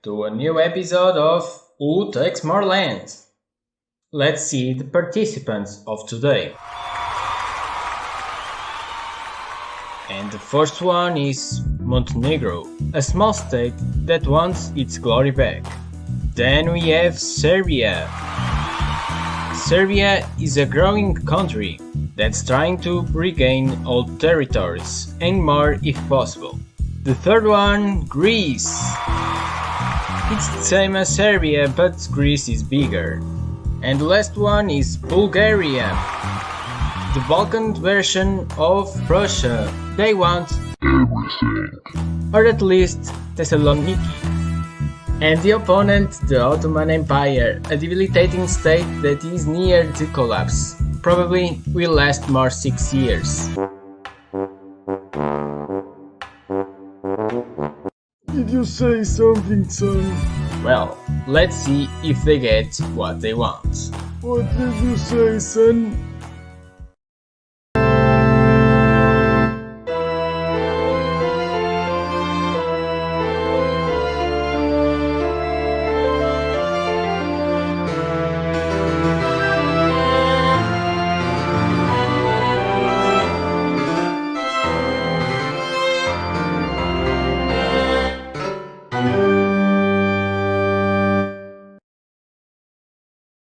to a new episode of Who Takes More Land? Let's see the participants of today. And the first one is Montenegro, a small state that wants its glory back. Then we have Serbia. Serbia is a growing country that's trying to regain old territories and more if possible. The third one, Greece. It's the same as Serbia, but Greece is bigger. And the last one is Bulgaria, the Balkan version of Russia. They want everything, or at least Thessaloniki. And the opponent, the Ottoman Empire, a debilitating state that is near to collapse. Probably will last more 6 years. Did you say something, son? Well, let's see if they get what they want. What did you say, son?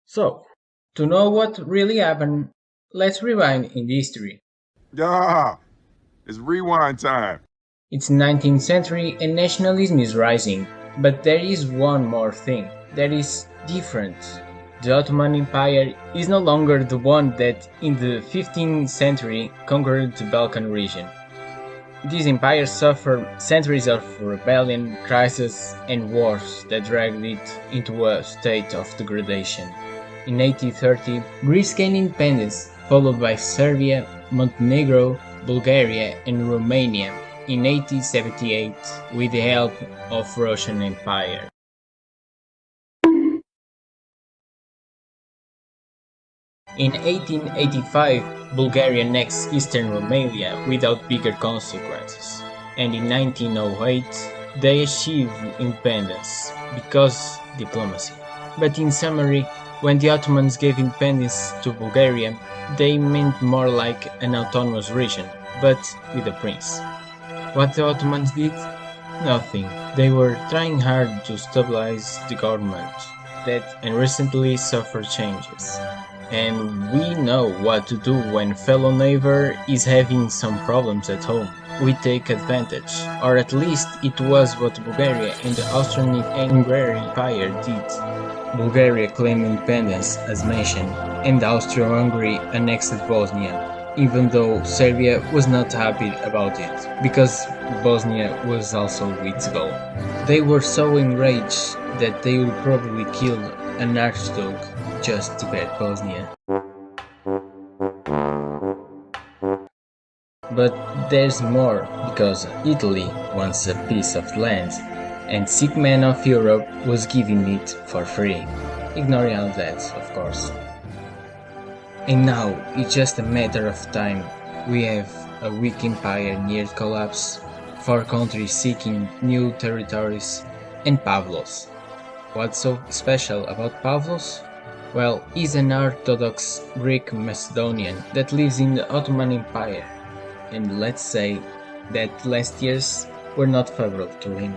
So, to know what really happened, let's rewind in history. Yeah, it's rewind time. It's 19th century and nationalism is rising, but there is one more thing that is different. The Ottoman Empire is no longer the one that in the 15th century conquered the Balkan region. This empire suffered centuries of rebellion, crisis and wars that dragged it into a state of degradation. In 1830, Greece gained independence, followed by Serbia, Montenegro, Bulgaria and Romania in 1878 with the help of Russian Empire. In 1885, Bulgaria annexed eastern Romania without bigger consequences, and in 1908 they achieved independence because diplomacy. But in summary, when the Ottomans gave independence to Bulgaria, they meant more like an autonomous region, but with a prince. What the Ottomans did? Nothing. They were trying hard to stabilize the government that and recently suffered changes. And we know what to do when fellow neighbor is having some problems at home. We take advantage, or at least it was what Bulgaria and the Austrian-Hungarian Empire did. Bulgaria claimed independence, as mentioned, and Austria-Hungary annexed Bosnia, even though Serbia was not happy about it, because Bosnia was also its goal. They were so enraged that they would probably kill an archduke just to get Bosnia. But there's more, because Italy wants a piece of land, and sick man of Europe was giving it for free. Ignoring all that, of course. And now, it's just a matter of time. We have a weak empire near collapse, 4 countries seeking new territories, and Pavlos. What's so special about Pavlos? Well, he's an Orthodox Greek Macedonian that lives in the Ottoman Empire. And let's say that last years were not favorable to him.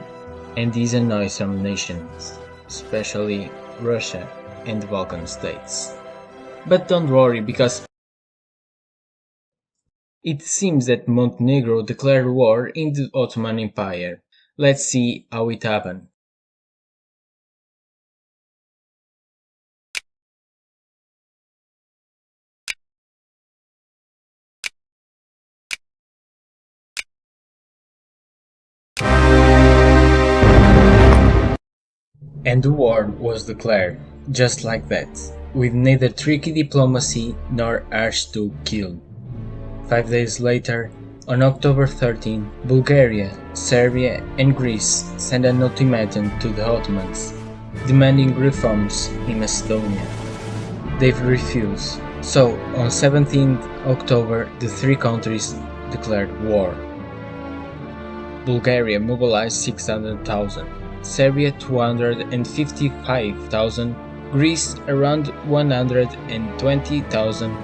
And these annoy some nations, especially Russia and the Balkan states. But don't worry, because it seems that Montenegro declared war in the Ottoman Empire. Let's see how it happened. And the war was declared, just like that, with neither tricky diplomacy nor archduke killed. 5 days later, on October 13, Bulgaria, Serbia and Greece sent an ultimatum to the Ottomans, demanding reforms in Macedonia. They've refused, so on 17 October the 3 countries declared war. Bulgaria mobilized 600,000, Serbia 255,000, Greece around 120,000,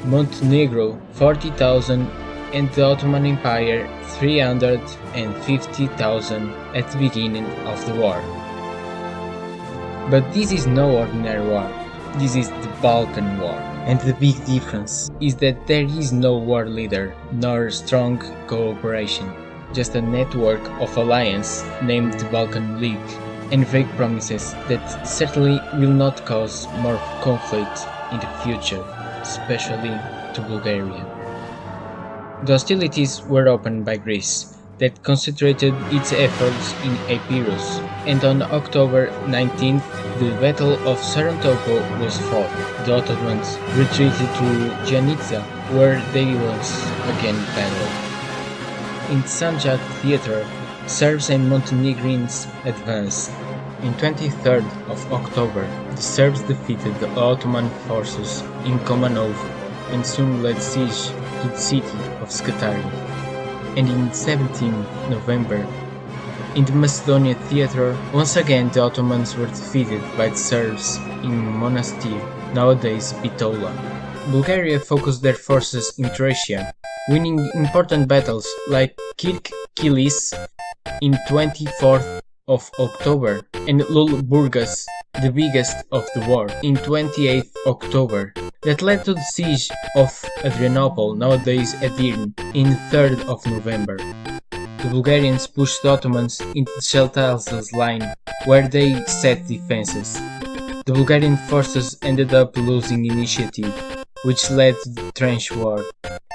Montenegro 40,000, and the Ottoman Empire 350,000 at the beginning of the war. But this is no ordinary war, this is the Balkan War. And the big difference is that there is no war leader nor strong cooperation, just a network of alliance named the Balkan League, and vague promises that certainly will not cause more conflict in the future, especially to Bulgaria. The hostilities were opened by Greece, that concentrated its efforts in Epirus, and on October 19th the Battle of Saran was fought. The Ottomans retreated to Giannitsa, where they once again battled. In Sanjak Theatre, Serbs and Montenegrins advanced. On 23rd of October, the Serbs defeated the Ottoman forces in Komanov and soon laid siege to the city of Scutari. And in 17 November, in the Macedonia theatre, once again the Ottomans were defeated by the Serbs in Monastir, nowadays Bitola. Bulgaria focused their forces in Thracia, winning important battles like Kirk Kilis in 24th of October and Lulburgas, the biggest of the war, in 28th October, that led to the siege of Adrianople, nowadays Edirne, in 3rd of November. The Bulgarians pushed the Ottomans into the Chaltazes line, where they set defenses. The Bulgarian forces ended up losing initiative, which led to the trench war,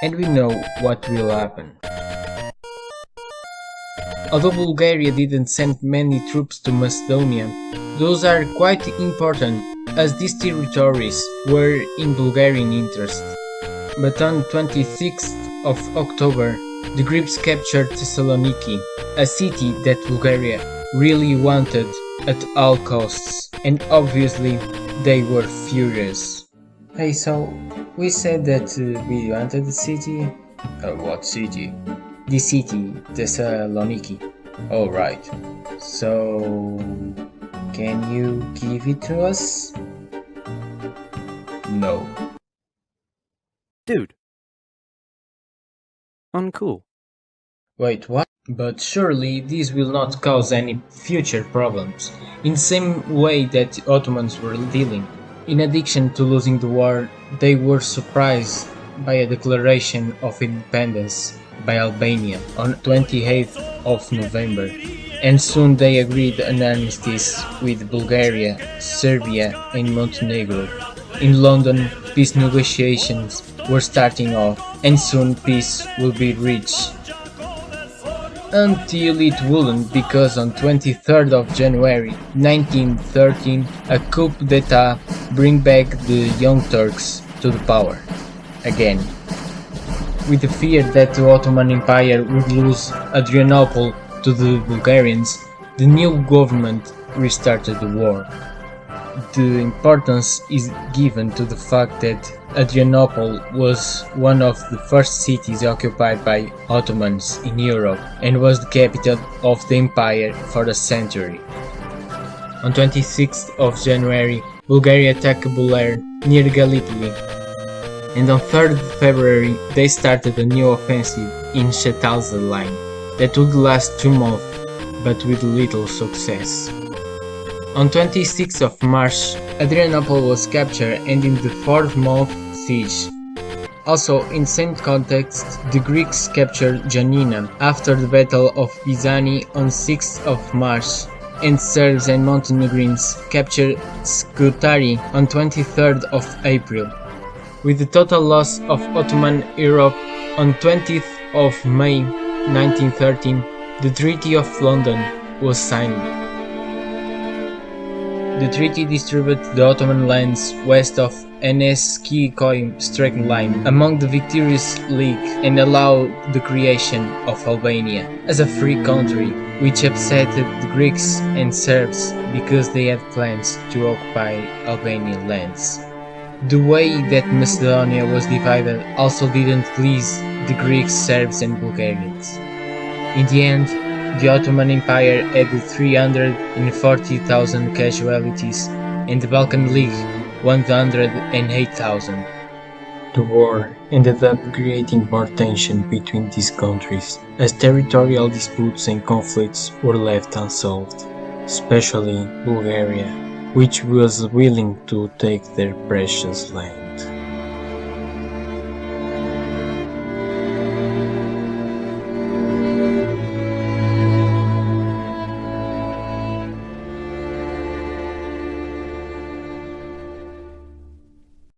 and we know what will happen. Although Bulgaria didn't send many troops to Macedonia, those are quite important as these territories were in Bulgarian interest. But on 26th of October, the Greeks captured Thessaloniki, a city that Bulgaria really wanted at all costs, and obviously they were furious. Hey, so we said that we wanted the city? What city? The city, Thessaloniki. Oh, right. So, can you give it to us? No. Dude. Uncool. Wait, what? But surely this will not cause any future problems, in the same way that the Ottomans were dealing. In addition to losing the war, they were surprised by a declaration of independence by Albania on 28th of November, and soon they agreed an armistice with Bulgaria, Serbia and Montenegro. In London, peace negotiations were starting off, and soon peace will be reached. Until it wouldn't, because on 23rd of January 1913 a coup d'etat bring back the Young Turks to the power again. With the fear that the Ottoman Empire would lose Adrianople to the Bulgarians, the new government restarted the war. The importance is given to the fact that Adrianople was one of the first cities occupied by Ottomans in Europe and was the capital of the empire for a century. On 26th of January, Bulgaria attacked Bular near Gallipoli, and on 3rd February they started a new offensive in Chaltazes line that would last 2 months, but with little success. On 26th of March, Adrianople was captured, ending the 4th month siege. Also, in same context, the Greeks captured Janina after the Battle of Pisani on 6th of March, and Serbs and Montenegrins captured Scutari on 23rd of April. With the total loss of Ottoman Europe on 20th of May 1913, the Treaty of London was signed. The treaty distributed the Ottoman lands west of Enes-Kiyikoi straight line among the victorious League and allowed the creation of Albania as a free country, which upset the Greeks and Serbs because they had plans to occupy Albanian lands. The way that Macedonia was divided also didn't please the Greeks, Serbs and Bulgarians. In the end, The Ottoman Empire had 340,000 casualties and the Balkan League 108,000. The war ended up creating more tension between these countries, as territorial disputes and conflicts were left unsolved, especially Bulgaria, which was willing to take their precious land.